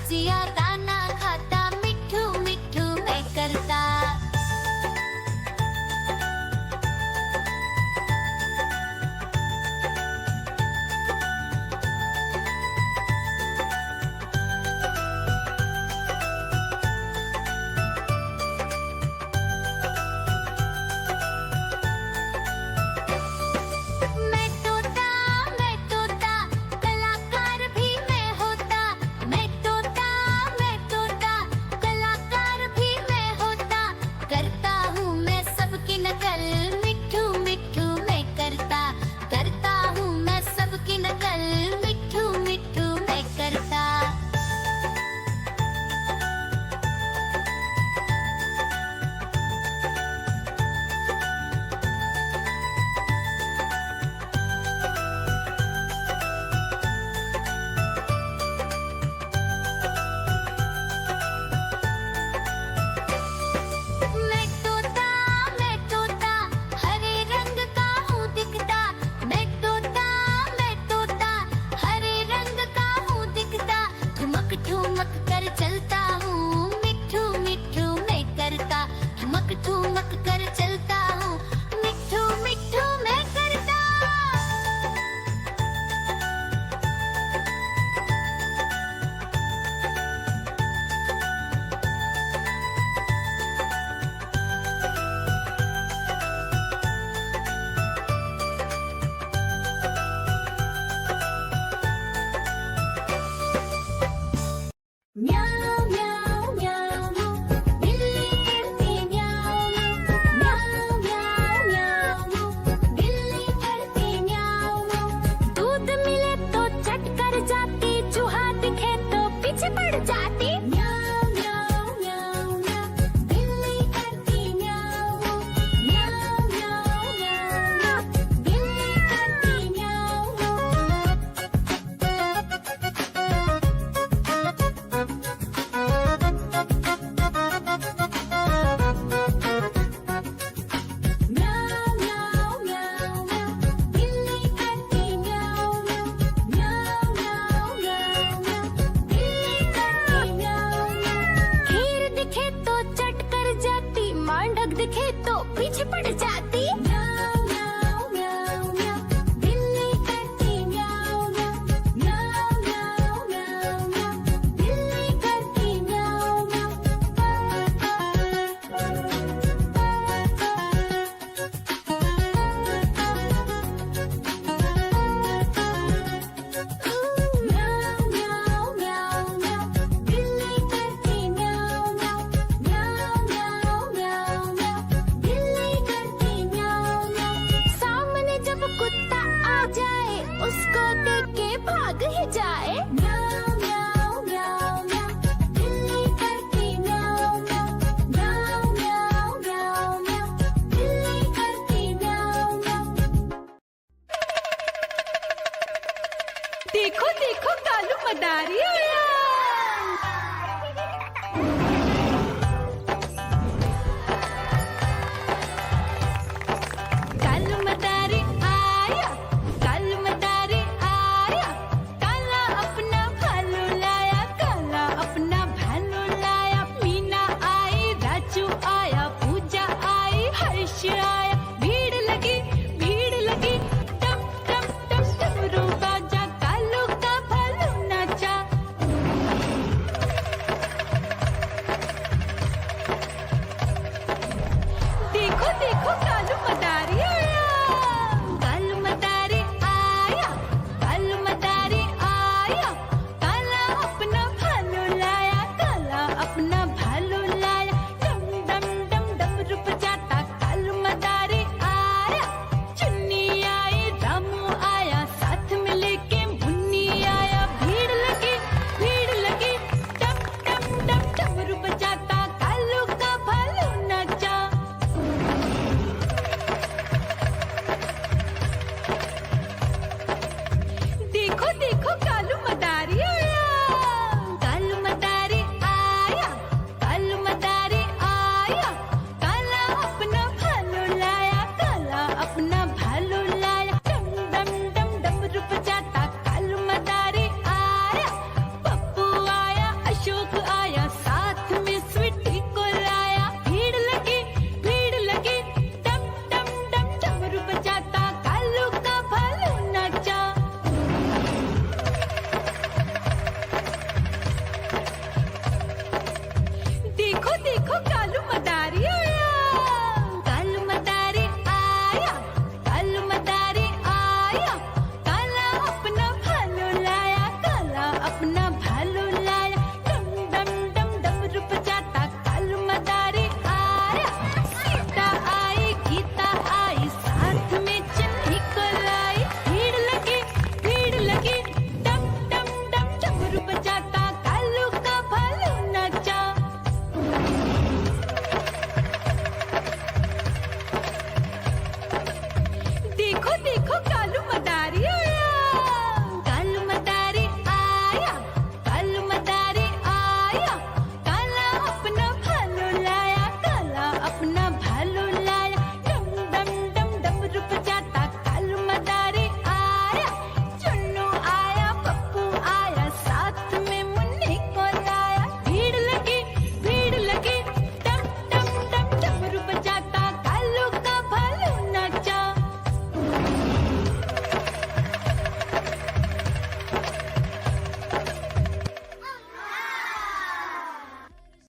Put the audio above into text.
रसिया दाना खाता, मिठू मिठू मैं करता। मैं तोता कलाकार भी मैं होता। मैं तोता कलाकार भी मैं होता। करता हूँ मैं सबकी नकल, मिठू मिठू मैं करता। करता हूँ मैं सबकी नकल, मिठू मिठू मैं करता। मैं तोता हरे रंग का हूँ दिखता। मैं तोता हरे रंग का हूँ दिखता। ठुमक ठुमक कर चलता हूँ, मिठू मिठू मैं करता। ठुमक ठुमक कर चलता हूँ, मिठू मिठू मैं करता। म्याऊ म्याऊ म्याऊ बिल्ली करती म्याऊ म्याऊ म्याऊ म्याऊ बिल्ली करती म्याऊ। दूध मिले तो चट कर जाती, चूहा दिखे तो पीछे पड़ जाती। म्याऊ म्याऊ म्याऊ म्याऊ बिल्ली करती म्याऊ म्याऊ म्याऊ म्याऊ बिल्ली करती म्याऊ। म्याऊ म्याऊ म्याऊ म्याऊ बिल्ली करती म्याऊ म्याऊ म्याऊ म्याऊ म्याऊ बिल्ली करती म्याऊ। खीर दिखे तो चट कर जाती, मांडक दिखे तो पीछे पड़ जाती। म्याऊ म्याऊ म्याऊ म्याऊ बिल्ली करती म्याऊ म्याऊ म्याऊ म्याऊ म्याऊ बिल्ली करती म्याऊ म्याऊ म्याऊ म्याऊ म्याऊ बिल्ली करती म्याऊ म्याऊ म्याऊ म्याऊ म्याऊ बिल्ली करती म्याऊ। सामने जब कुत्ता आ जाए, उसको देख के भाग ही जाए। म्याऊ म्याऊ म्याऊ म्याऊ बिल्ली करती म्याऊ म्याऊ म्याऊ म्याऊ म्याऊ बिल्ली करती म्याऊ। देखो देखो कालू मदारी आया।